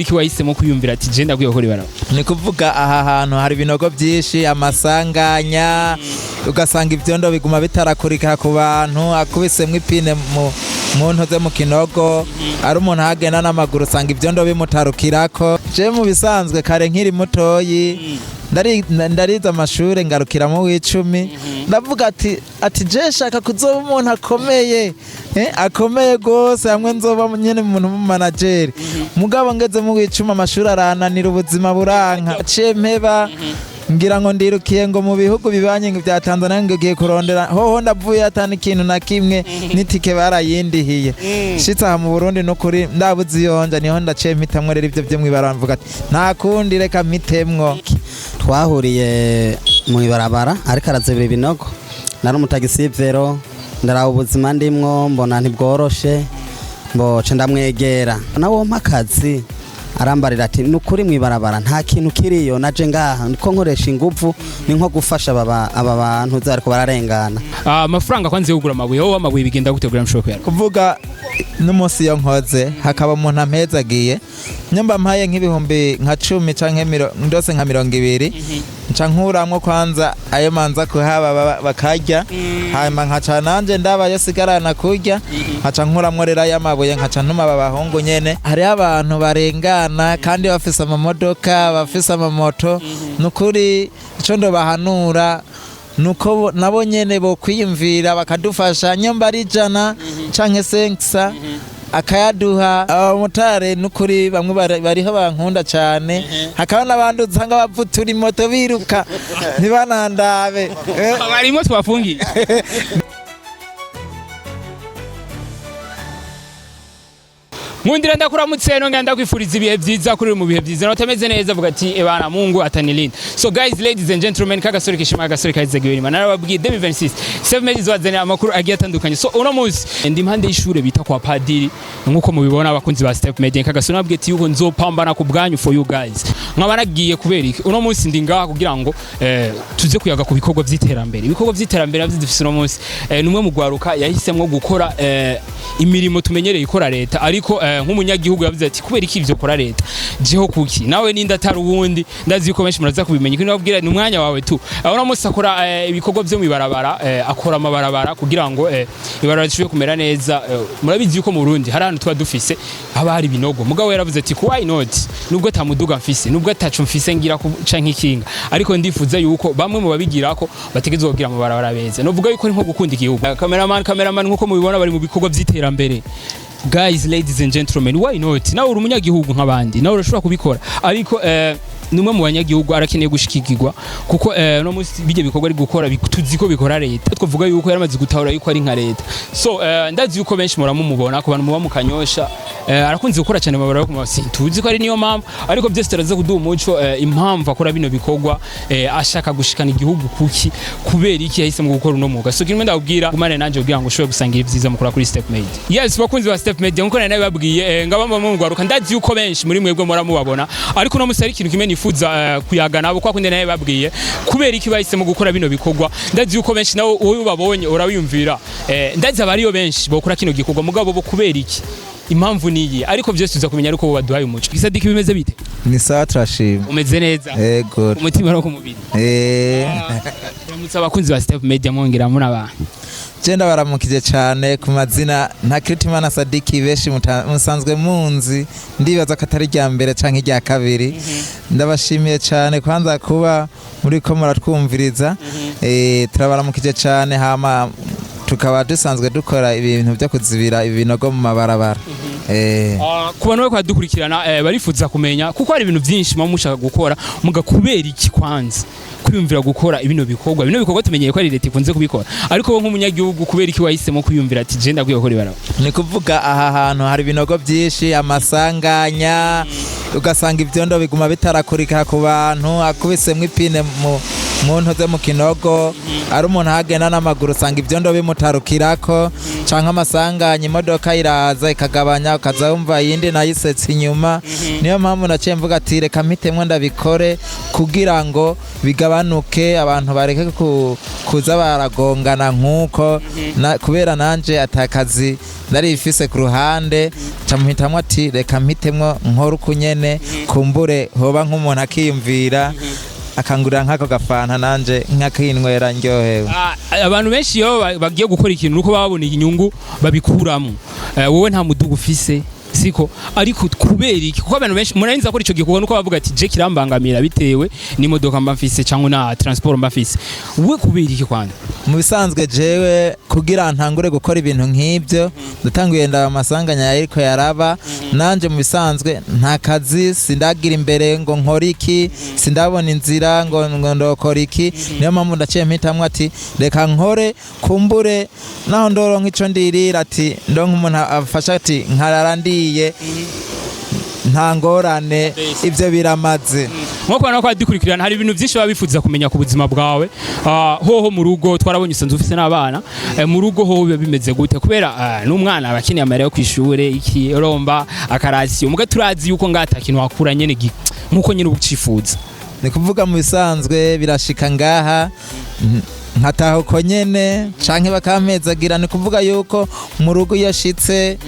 Iki wahisemo kuyumvira ati je ndakwiye gukora ibarabara. Ni kuvuga aha hantu hari ibinogo byinshi amasanganya ugasanga ivyondo biguma bitarakurika ku bantu akubisemwe ipine mu ntoze mu kinogo ari umuntu hagenda n'amaguru usanga ivyondo bimutarukirako. Je mu bisanzwe kare nkiri mutoyi ndariza amashure ngarukira mu w'icumi ndavuga ati je shaka kuzoba umuntu akomeye akomeye gose hamwe nzoba nyene umuntu mu manager mugabo ngeze mu w'icumi amashuri arananira ubuzima buranka cempeba ngira ngo ndirukiye ngo mu bihugu bibanye bya Tanzania ngiye kurondera hoho ndavuye atani ikintu na kimwe nitike barayindihiye shitsa aha mu Burundi no kuri ndabuzi yonja niho ndacempitamwe rero ivyo byo mwibarabara mvuga ati nta kundi reka mpitemwo. Twahuriye mu ibarabara ariko arazibira ibinogo nari umutagisivero ndaraba ubuzima ndimwo mbona ntibworoshe mboce ndamwegera nawo mpakazi arambarira ati nukuri mwibarabara nta kintu kiriyo naje ngaha niko nkoresha ingufu ni nko gufasha aba bantu zariko bararengana. Amafaranga kwanze yo kugura amabuye wowe amabuye bigenda gutegura mshoko yako kuvuga n'umunsi yo nkoze hakaba umuntu ampezagiye nyamba mpaye nk'ibihumbi nka 10 canke ndose nka 200 nca nkuramwo kwanza ayo manza kuhaba bakarya hanyuma nkaca nanje ndaba yo sigarana kurya nkaca nkuramwo rero y'amabuye nkaca ntuma babahungu nyene hari abantu barengana kandi bafise amamodoka bafise amamoto nukuri ico ndo bahanura nuko nabo nyene bo kwiyumvira bakadufasha nyamba ari 100 canke 500 akayaduha abamotari nukuri bamwe bariho bankunda cyane hakaba n'abandi usanga bavutura imoto biruka ntibanandabe barimo twafungiye. Mundira ndakuramutse no ngenda kwifuriza ibihe byiza kuri mu bihe byiza no tameze neza avuga ati ebana Mungu atanilinda. So guys, ladies and gentlemen, kagasore kishima gasore kaizegwe Imana narababwiye 2026 7 meses wazana amakuru agiye atandukanye. So uno munsi ndi impande y'ishure bita kwa padiri nkuko mubibona abakunzi ba Step Media kagasore nabwiye ati yuko nzopambana ku bwanyu for you guys. Nkaba nagiye kubera iki uno munsi ndi ngaha kugira ngo tuze kuyaga ku bikorwa by'iterambere. Ibikorwa by'iterambere by'idufise uno munsi numwe mu gwaruka yahisemwe gukora imirimo tumenyereye ikora leta ariko nk'umunyagihugu yavuze ati kubera iki ivyo kora leta jeho kuki nawe ninda atari uwundi ndazi yuko benshi muraza kubimenya kino babwira ni umwanya wawe tu abona musa akora ibikorwa byo mu ibarabara akora amabarabara kugira ngo ibarabara rishobore kumera neza. Murabizi yuko mu Burundi hari ahantu tuba dufise haba hari binogo mugabo yaravuze ati why not nubwo atamuduga mfise nubwo atacu mfise ngira kuca nk'ikinga ariko ndifuza yuko bamwe mu babigirako bategezwe kugira mu barabara beza novuga yuko ari nko gukunda igihugu. Cameraman nkuko mubibona bari mu bikorwa by'iterambere. Guys, ladies and gentlemen, why not? Nawe uri umunyagihugu nk'abandi nawe urashobora kubikora ariko numwe mu banyagihugu arakeneye gushikirwa kuko no munsi bije bikorwa ari gukora tuziko bikora leta twavuga yuko yaramaze gutahura yuko ari nka leta. So ndazi yuko benshi muramumubona ku bantu muba mu Kanyosha arakunze gukora cyane mabara ku masintuzi ko ari niyo mpamvu ariko byose taraza kuduha umuco impamvu akora bino bikorwa ashaka gushikana igihugu kuki kubera iki yahisemo gukora uno mwuga. So kimwe ndabwira umane nanje kugira ngo ushobore gusangira ibyiza mukora kuri Step Media. Yes, bakunzi ba Step Media nkuko nawe babwiye ngabamba mu gwaruka ndazi yuko benshi muri mwebwe muramubabona ariko no musari ikintu kimwe nifuza kuyaga nabo kwa kunde nawe babwiye kubera iki bahisemo gukora bino bikorwa. Ndazi yuko benshi nawe wowe ubabonye urabiyumvira ndazi abariyo benshi bokora kino gikorwa mugabo bo kubera iki impamvu niyi ariko byose tuza kumenya ariko baduhaye umuco. Gisadiki bimeze bite? Ni sawa turashima. Umeze neza? Yego. Umutima no kumubiri. Turamutsa abakunzi ba Step Media mwongera muri abantu. Jenda baramukije cyane ku mazina nta Kritimana Sadiki beshi musanzwe munzi ndibaza katari rya mbere canke rya kabiri. Ndabashimiye cyane kwanza kuba muri ko muratwumviriza turabaramukije cyane hama tukaba dusanzwe dukora ibintu byo kuzibira ibinogo mu mabarabara. Ku bantu bako dukurikirana barifuza kumenya kuko hari ibintu byinshi mushaka gukora mugakubera iki kwanza kwiyumvira gukora bino bikorwa tumenyeye ko ari leta ikunze kubikora ariko bo nk'umunyagihugu kubera iki wahisemo kwiyumvira ati je ndakwiye gukora ibarabara. Ni kuvuga aha hantu hari ibinogo byinshi amasanganya ugasanga ivyondo biguma bitarakurika ku bantu akubisemwe ipine mu ntoze mu kinogo ari umuntu hagenda n'amaguru usanga ivyondo bimutarukirako canke amasanganya imodoka iraza ikagabanya ukaza wumva yindi nayisetse inyuma. Niyo mpamvu naciye mvuga ati reka mpitemwe ndabikore kugira ngo bigabanuke abantu bareke kuza baragongana nkuko kubera nanje atakazi ndarifise ku ruhande camuhitamwo ati reka mpitemwo nkora uko nyene kumbure hoba nk'umuntu akiyumvira akangurira nk'ako gafanta nanje nk'akinywera ndyohewe. Abantu benshi iyo bagiye gukora ikintu nuko babona inyungu babikuramo. Wowe nta mudugu ufise siko ariko kubera iki kuko abantu benshi munarinza ko ico gikorwa nuko bavuga ati je kirambangamira bitewe n'imodoka mba mfise cyangwa na transport mba mfise. Wowe kubera iki kwanda? Mu bisanzwe jewe kugira ntangure gukora ibintu nk'ibyo ndatanguye ndaba amasanganya ariko yaraba nanje mu bisanzwe nta kazi sindagira imbere ngo nkora iki sindabona inzira ngo ndokora iki niyo mpamvu ndaciye mpitamwe ati reka nkore kumbure naho ndoronka ico ndirira ati ndonka umuntu afasha ati nkararandiye nta ngorane ibyo biramaze. Nko nako adikurikirana hari ibintu byinshi babifuza kumenya ku buzima bwawe. Hoho mu rugo twarabonye usanzwe ufite n'abana mu rugo hoho biba bimeze gute kubera n'umwana abakeneye amara yo kwishure iki romba akarasiyo muga turazi yuko ngata kintu wakura nyene nkuko nyene ucifuza. Ni kuvuga mu bisanzwe birashika ngaha nkataho ko nyene canke bakampezagira ni kuvuga yuko mu rugo yashitse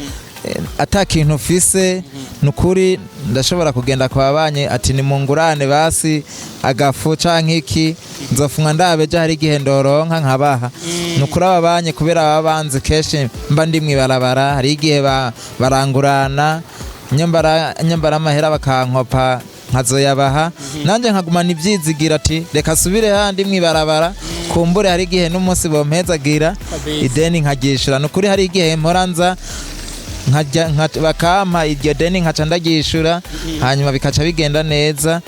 ata kintu ufise nukuri ndashobora kugenda kwa babanye ati ni mungurane basi agafu canke iki nzofunga ndabeje hari gihe ndoronka nkabaha nukuri ababanye kubera babanze keshi mba ndi mwibarabara hari igihe barangurana nyambara amahera bakankopa nkazoyabaha nanje nkagumana ivyizigira ati reka subire handi mwibarabara kumbure hari igihe n'umunsi bompezagira ideni nkagishira nukuri hari igihe mporanza bakampa iryo deni nkaca ndagishura hanyuma bikaca bigenda neza.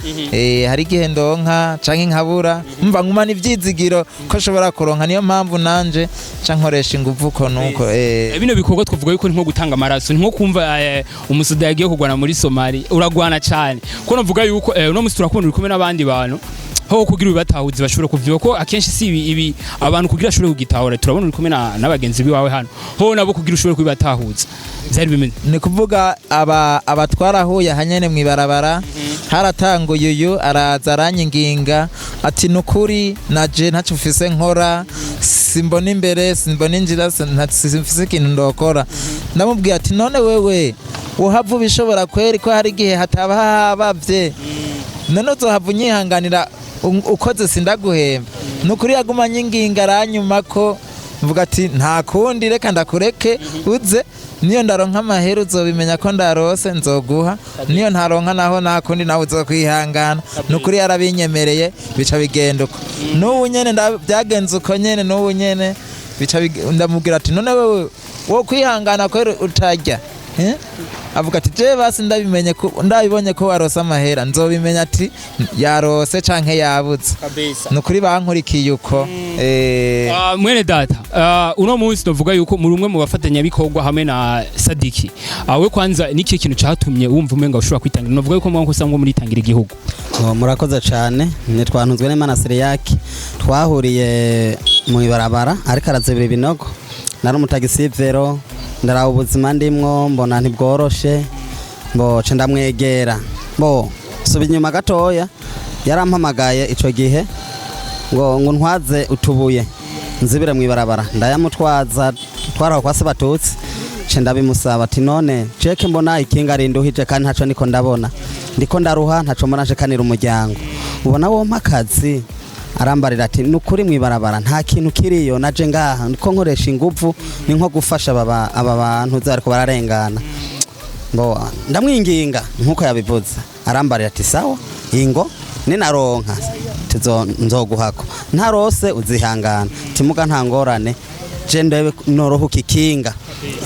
Hari igihe ndonka canke nkabura mva ngumana ivyizigiro ko shobora kuronka niyo mpamvu nanje ca nkoresha inguvu ko nuko bino bikorwa twavuga yuko nko gutanga amaraso nko kumva umusuda yagiye kugwana muri Somalia uragwana cyane ko navuga yuko uno musi turakunda uri kumwe n'abandi bantu ho kugira ubatahuzi bashobora kuvyuka ko akenshi si ibi abantu kugira ashobora kugitahura turabona uri kumwe n'abagenzi biwawe hano ho nabo kugira ushobora kubatahuza byari bimeze ni kuvuga abatwara huye hanyene mwibarabara haratanguye uyu araza aranyinginga ati nukuri naje ntacu ufise nkora simbona imbere simbona injira simfise ikintu ndokora ndamubwiye ati none wewe uhava ubishobora kweri ko hari igihe hataba habavye none uzohava unyihanganira ukoze sindaguhemba nukuri yaguma nyinginga aranyuma ko mvuga ati nta kundi reka ndakureke uze niyo ndaronka amahera uzobimenya ko ndarose nzoguha niyo ntaronka naho nta kundi nawe uzokwihangana nukuri yarabinyemereye bica bigenda uko n'ubu nyene byagenze uko nyene n'ubu nyene bica ndamubwira ati none wewe wo kwihangana ko utarya avuga ati je basi ndabimenye ko ndabibonye ko warose amahera nzobimenya ati yarose canke yabuze nukuri bankurikiye uko mwene data uno munsi novuga yuko muri umwe mu bafatanya bikorwa hamwe na Sadiki we kwanza niki kintu cyatumye wumva umenga ushobora kwitangira novuga yuko mwanko usanga muri tangira igihugu. Murakoze cyane ni twantunzwe n'Imana Seriyaki twahuriye mu ibarabara ariko arazebera ibinogo nari umutagisi vero ndaraho ubuzima ndimwo mbona ntibworoshe mboce ndamwegera suba inyuma gatoya yarampamagaye ico gihe ngo ntwaze utubuye nzibire mwibarabara ndayamutwaza twaraho kwa Sebatutsi ce ndabimusaba ati none ceke mbona ikinga rinduhije kandi ntaco niko ndabona ndiko ndaruha ntaco mbona shekanira umuryango ubona wo mpakazi arambarira ati nukuri mwibarabara nta kintu kiriyo naje ngaha niko nkoresha inguvu ni nko gufasha aba bantu zariko bararengana ndamwinginga nkuko yabivuze arambarira ati sawa ingo ninaronka nzoguhako ntarose uzihangana timuga nta ngorane je ndebe norohuka ikinga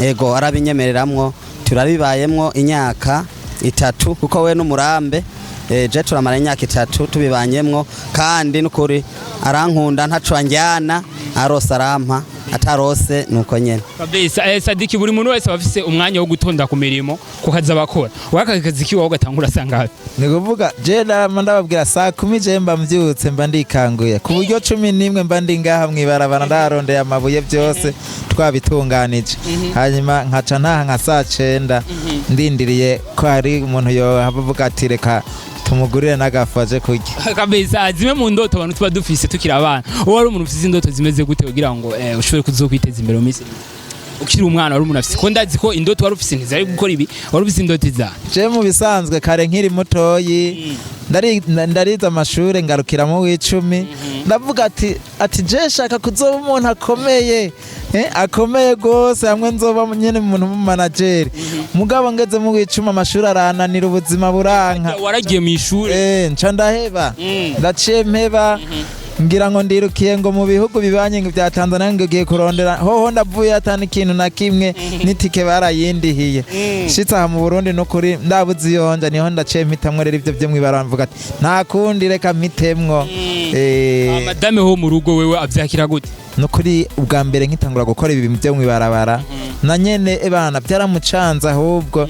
ego arabinyemereramwo turabibayemwo imyaka 3 kuko we n'umurambe je turamara imyaka 3 tubibanyemwo kandi nukuri arankunda ntaco anjyana arose arampa atarose nuko nyene kabisa. Sadiki buri muntu wese bafise umwanya wo gutonda ku mirimo kukaza bakora wakakazi kiwaho gatangura sanga ni kuvuga je ndababwira saa 10 je mba mvyutse mba ndikanguye ku buryo 11 mba ndi ngaha mwibarabara ndarondeye amabuye byose twabitunganije hanyuma nkaca ntaha nka saa 9 ndindiriye ko hari umuntu yo havuga ati reka tumugurire n'agafaje kurya kabisa. Zimwe mu ndoto abantu tuba dufise tukira abana wowe ari umuntu ufise indoto zimeze gute kugira ngo ushobore kuzokwiteza imbere mu minsi ukiri umwana wari umunafisi ko ndazi ko indoto wari ufise ntizari gukora ibi wari ufise indoti za je mu bisanzwe kare nkiri mutoyi ndariza amashure ngarukira mu w'icumi ndavuga ati je shaka kuzoba umuntu akomeye akomeye gose hamwe nzoba nyene umuntu mu manager mugabo ngeze mu w'icumi amashuri arananira ubuzima buranka waragiye mu ishure nca ndaheba ndaciye mpeba ngira ngo ndirukiye ngo mu bihugu bibanye bya Tanzania ngiye kurondera hoho ndavuye atani ikintu na kimwe nitike barayindihiye shitsa aha mu Burundi no kuri ndabuzi yonja niho ndaciye mpitamwe rero ivyo mwibara mvuga ati nta kundi reka mpitemwo madame ho mu rugo wewe avyakira gute no kuri ubwa mbere nkitangura gukora ibi byo mwibarabara na nyene ebana byaramucanza ahubwo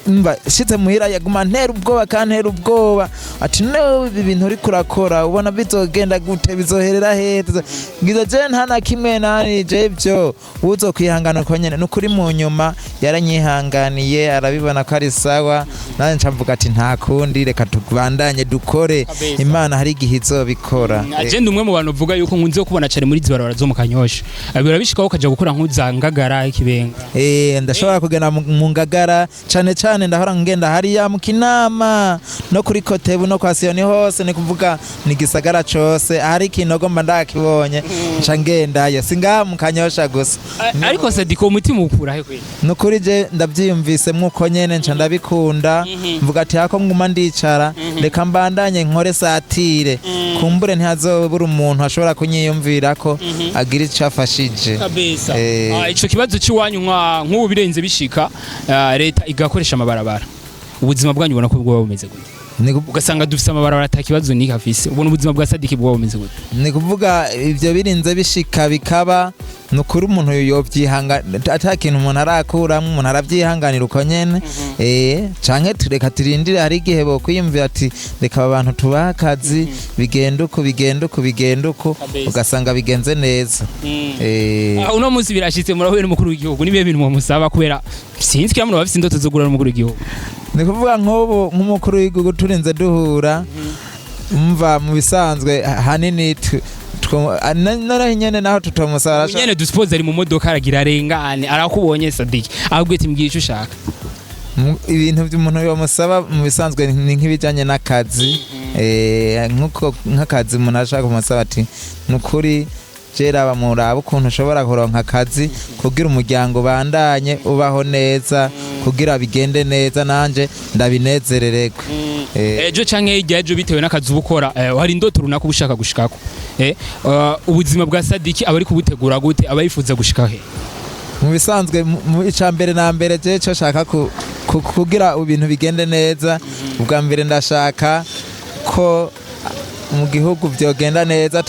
mba shitse muhira yaguma ntera ubwoba kantera ubwoba ati no ibi bintu uri kurakora ubona bizogenda gute bizoherera heza ngize je ntana kimwe nani je byo uzo kwihangana ko nyene nukuri mu nyuma yaranyihanganiye arabibona ko ari sawa nanje ncamvuga ati nta kundi reka tubandanye dukore Imana hari igihe izobikora agenda umwe mu bantu uvuga yuko nkunze kubona cyane muri zibarabara zo mu Kanyosha birabishikaho kaja gukora nk'uzangagara ikibenga ndashobora kugenda mu ngagara cyane ndahora ngenda hariya mu Kinama no kuri Kotebu no kwa Siyoni hose ni kuvuga ni gisagara cose hari kinogo mba ndakibonye nca ngendayo singa mu Kanyosha gusa ariko Sadiko umutima ukura he kweli nukuri je ndavyiyumvise mwuko nyene nca ndabikunda mvuga ati hako nguma ndicara reka mbandanye nkore satire kumbure ntihazobura umuntu ashobora kunyiyumvira ko agira ico afashije kabisa ico kibazo ciwanyu nk'ubu birenze bishika leta igakoresha amabarabara ubuzima bwanyu ubona ko bwo bumeze gute ugasanga dufise amabarabara atakibazo ni kafise ubona ubuzima bwa Sadiki bwo bumeze gute ni kuvuga ivyo birinze bishika bikaba nukuri umuntu yovyihanga atakintu umuntu arakuramwe umuntu aravyihanganira uko nyene canke tureka turindire hari igihe bo kwiyumvira ati reka abantu tubaha akazi bigenda uko ugasanga bigenze neza uno munsi birashitse murahuye n'umukuru w'igihugu nibihe bintu mumusaba kubera sinzi ko bafise indoto zo gurana n'umukuru w'igihugu ni kuvuga nk'ubu nk'umukuru w'igihugu turinze duhura mva mu bisanzwe hanini none nyene naho tutomusara nyene duspose ari mu modoka aragira arengane arakubonye Sadiki ahubwo ati mbwiye ico ushaka ibintu by'umuntu yomusaba mu bisanzwe ni nk'ibijanye n'akazi nk'akazi umuntu ashaka kumusaba ati nukuri jera bamuraba ukuntu ushobora kuronka akazi kugira umuryango bandanye ubaho neza kugira bigende neza nanje ndabinezerererwe ejo canke hirya ejo bitewe n'akazi ubukora hari indoto runaka ubushaka gushikako ubuzima bwa Sadiki abari kubutegura gute abayifuza gushika he mu bisanzwe mu icambere na mbere je cyo shaka kugira ibintu bigende neza ubwa mbere ndashaka ko mu gihugu byogenda neza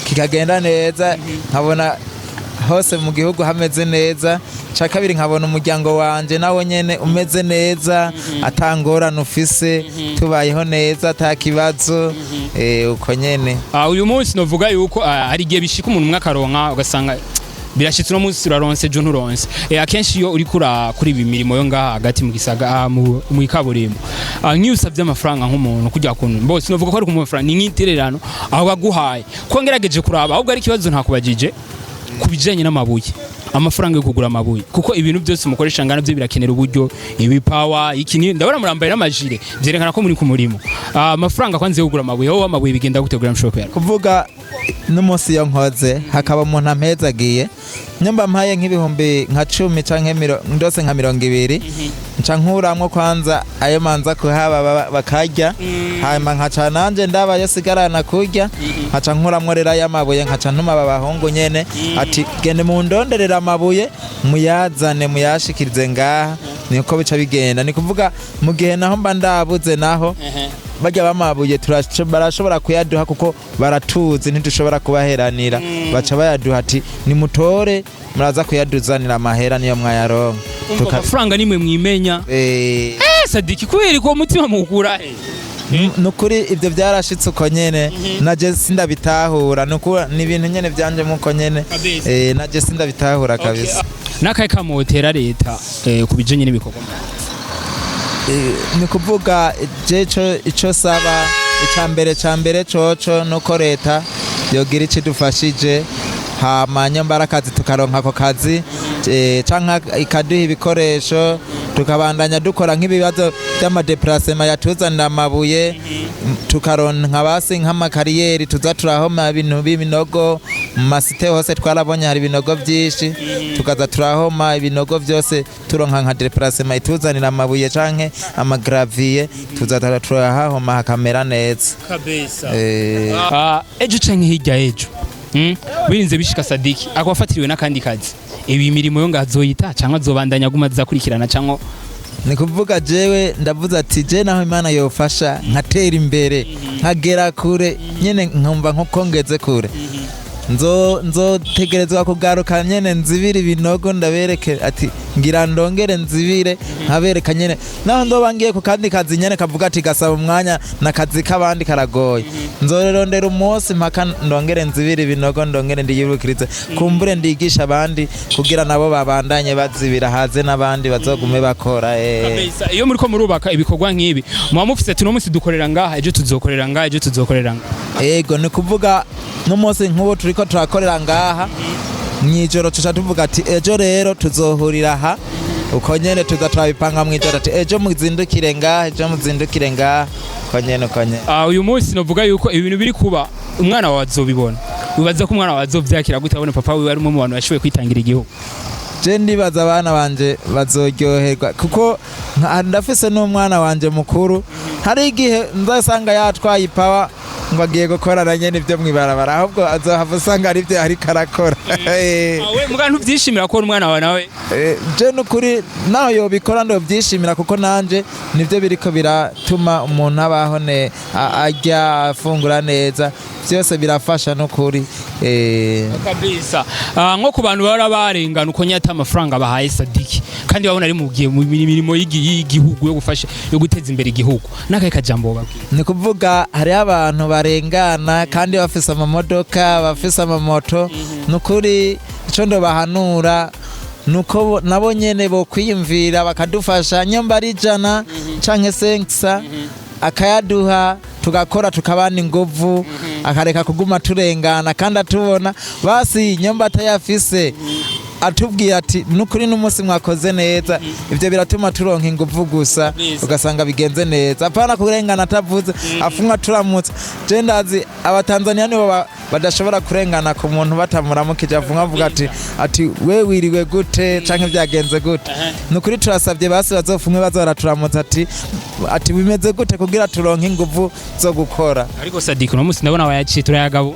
kikagenda neza nkabona hose mu gihugu hameze neza ca kabiri nkabona umuryango wanje nawo nyene umeze neza atangorana ufise tubayeho neza atakibazo uko nyene uyu munsi novuga yuko hari igihe bishika umuntu umwe akaronka ugasanga birashitse no munsi uraronse jo nturonse akenshi iyo uri kuri ibi mirimo yo ngaha hagati mu gisaga mu ikaburimbo nk'iyo usavye amafaranga nk'umuntu kujya kuntu mbose novuga ko ari ku mafaranga ni nk'itererano aho baguhaye ko ngerageje kuraba ahubwo ari kibazo ntakubajije kubijanye n'amabuye amafaranga yo kugura amabuye kuko ibintu byose mukoresha ngana byo birakenera uburyo ibipawa ikini ndabona murambaye n'amajire byerekana ko muri ku murimo amafaranga kwanze yo kugura amabuye aho amabuye bigenda gutegura mshopera kuvuga n'umunsi yo nkoze hakaba umuntu ampezagiye nyamba mpaye nk'ibihumbi nka 10 canke ndose nka 200 nca nkuramwo kwanza ayo manza kuhaba bakarya hanyuma nkaca nanje ndaba yasigarana kurya nkaca nkuramwo rero y'amabuye nkaca ntuma babahungu nyene ati gende mu ndonderera amabuye muyazane muyashikirize ngaha niko bica bigenda ni kuvuga mu gihe naho mba ndabuze naho bajya bamabuye barashobora kuyaduha kuko baratuzi ntidushobora kubaheranira baca bayaduha ati nimutore muraza kuyaduzanira amahera niyo mwayaronka amafaranga nimwe mwimenya Sadiki kubera ko umutima mukura he nukuri ibyo byarashitse uko nyene naje sindabitahura nuko ni ibintu nyene byanje muko nyene naje sindabitahura kabisa nakaye kamotera leta kubijanye n'ibikorwa ni kuvuga jeco ico saba icambere coco nuko leta yogira icidufashije hama nyambara akazi tukaronka ako kazi canka ikaduha ibikoresho tukabandanya dukora nk'ibibazo by'amadeplacement yatuzanira amabuye tukaronka basi nk'amakariyeri tuza turahoma ibintu b'ibinogo mu masite hose twarabonye hari ibinogo byinshi tukaza turahoma ibinogo byose turonka nka deplacement ituzanira amabuye canke amagravier tuza turahahoma hakamera neza kabisa. Ejo canke hirya ejo birinze bishika Sadiki akwafatiriwe n'akandi kazi ibi mirimo yo ngazoyita cyangwa azobandanya guma zakurikirana cyangwa ni kuvuga jewe ndavuze ati je naho Imana yofasha nkatera imbere nkagera kure nyene nkumva nko kongeze kure nzotegerezwa kugaruka nyene nzibire ibinogo ndabereke ati ngira ndongere nzibire nkabereka nyene naho ndoba ngiye ku kandi kazi nyene kavuga ati gasaba umwanya na kazi kabandi karagoye nzorerondera umunsi mpaka ndongere nzibire ibinogo ndongere ndiyibukirize kumbure ndigisha abandi kugira nabo babandanye bazibira haze n'abandi bazogume bakora kabisa. Iyo muri ko murubaka ibikorwa nk'ibi muba mufise ati no munsi dukorera ngaha ejo tuzokorera ngaha ejo tuzokorera ngaha yego ni kuvuga n'umunsi nk'ubu turiko turakorera ngaha mwijoro tuca tuvuga ati ejo rero tuzohurira aha uko nyene tuza turabipanga mwijoro ati ejo muzindukire ngaha ejo muzindukire ngaha uko nyene uyu munsi novuga yuko ibintu biri kuba umwana wawe azobibona wibaza ko umwana wawe azovyakira gute abone papa wiwe ari mu bantu bashoboye kwitangira igihugu je ndibaza abana banje bazoryoherwa kuko ndafise n'umwana wanje mukuru hari igihe nzasanga yatwaye ipawa ngo agiye gukorana nyene ibyo mwibarabara ahubwo azohava usanga ari byo ari karakora we mugantu byishimira ko umwana wawe nawe je nukuri naho yobikora ndo byishimira kuko nanje nivyo biriko biratuma umuntu abaho arya afungura neza byose birafasha nukuri kabisa. Nko ku bantu bara barengana uko nyata amafaranga bahaye Sadiki kandi babona ari mu mirimo y'igihugu yo gufasha yo guteza imbere igihugu nakaye kajambo babwira ni kuvuga hari abantu barengana kandi bafise amamodoka bafise amamoto nukuri ico ndo bahanura nuko nabo nyene bo kwiyumvira bakadufasha nyamba ari 100 canke 500 akayaduha tugakora tukabana ingovu akareka kuguma turengana kandi atubona basi nyamba atayafise atubwiye ati nukuri n'umunsi mwakoze neza ivyo biratuma turonka inguvu gusa ugasanga bigenze neza apana kurengana atavuze afunga turamutse je ndazi abatanzania nibo badashobora kurengana ku muntu batamuramukije afunga avuga ati we wiriwe gute canke byagenze gute nukuri turasabye basi bazofumwe bazora turamutse ati bimeze gute kugira turonka inguvu zo gukora ariko Sadiki no munsi ndabona wayaciye turayagabo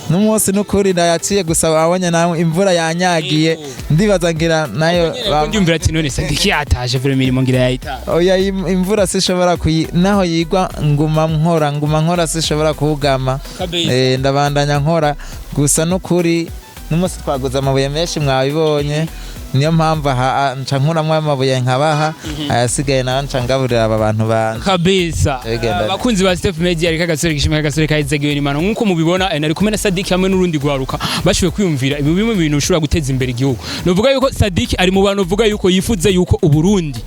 n'umunsi nukuri ndayaciye gusa babonye nawe imvura yanyagiye ndibaza ngira nayo ndumvira ati none Sadiki yataje vure mirimo ngira yayita oya imvura sishobora naho yigwa nguma nkora sishobora kuhugama ndabandanya nkora gusa nukuri n'umunsi twaguze amabuye menshi mwabibonye niyo mpamvu nca nkuramwo amabuye nkabaha ayasigaye nawe nca ngaburira aba bantu banje kabisa. Abakunzi ba Step Media ariko agasore gishimwe agasore kayizegiwe n'Imana nkuko mubibona nari kumwe na Sadiki hamwe n'urundi gwaruka bashoboye kwiyumvira ibi bimwe bintu ushobora guteza imbere igihugu novuga yuko Sadiki ari mu bantu uvuga yuko yifuze yuko uburundi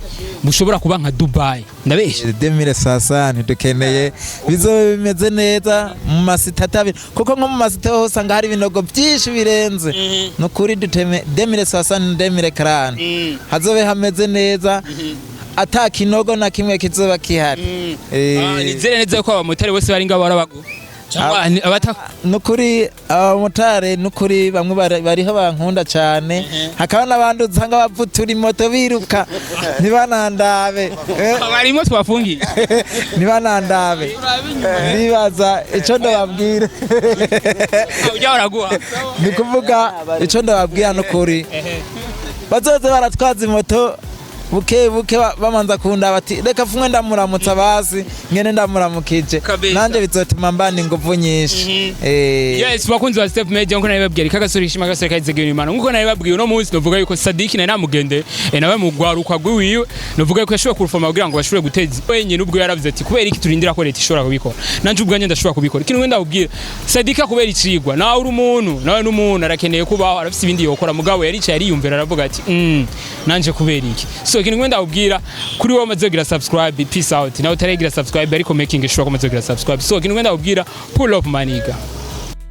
bushobora kuba nka Dubai ndabeshe 2060 ntidukeneye bizobe bimeze neza mu masitata kuko nko mu masitata hose usanga hari ibinogo byinshi birenze nukuri duteme 2060 2040 hazobe hameze neza ata kinogo na kimwe kizoba kihari nizere neza ko abamotari bose bari ngabo arabago nukuri abamotari nukuri bamwe bariho bankunda cyane hakaba n'abandi usanga bavutura imoto biruka ntibanandabe barimo twafungiye ntibanandabe ndibaza ico ndababwira ni kuvuga ico ndababwira nukuri bazoze baratwaza imoto buke bamanza kunda bati reka fumwe ndamuramutsa basi ngene ndamuramukije nanje bizotuma mbana inguvu nyinshi yes bakunzi ba Step Media nko nabibabwira kagasore ishima gasore kayizegiwe n'Imana nkuko nabibabwiye no munsi novuga yuko Sadiki na namugende nawe mu gwaruka gwiwiwe novuga yuko yashobora kurufoma kugira ngo bashobore guteza wenyine ubwo yaravuze ati kubera iki turindira ko leta ishobora kubikora nanje ubwanye ndashobora kubikora kintu wenda ubwira Sadiki kubera icigwa nawe uri umuntu nawe n'umuntu arakeneye kubaho arafise ibindi yokora mugabo yaricaye ariyumvira aravuga ati nanje kubera iki so kintu wenda ubwira kuri wowe mazogira subscribe peace out nawe utaregira subscribe ariko making sure ko mazogira subscribe so kintu wenda ubwira pull up maniga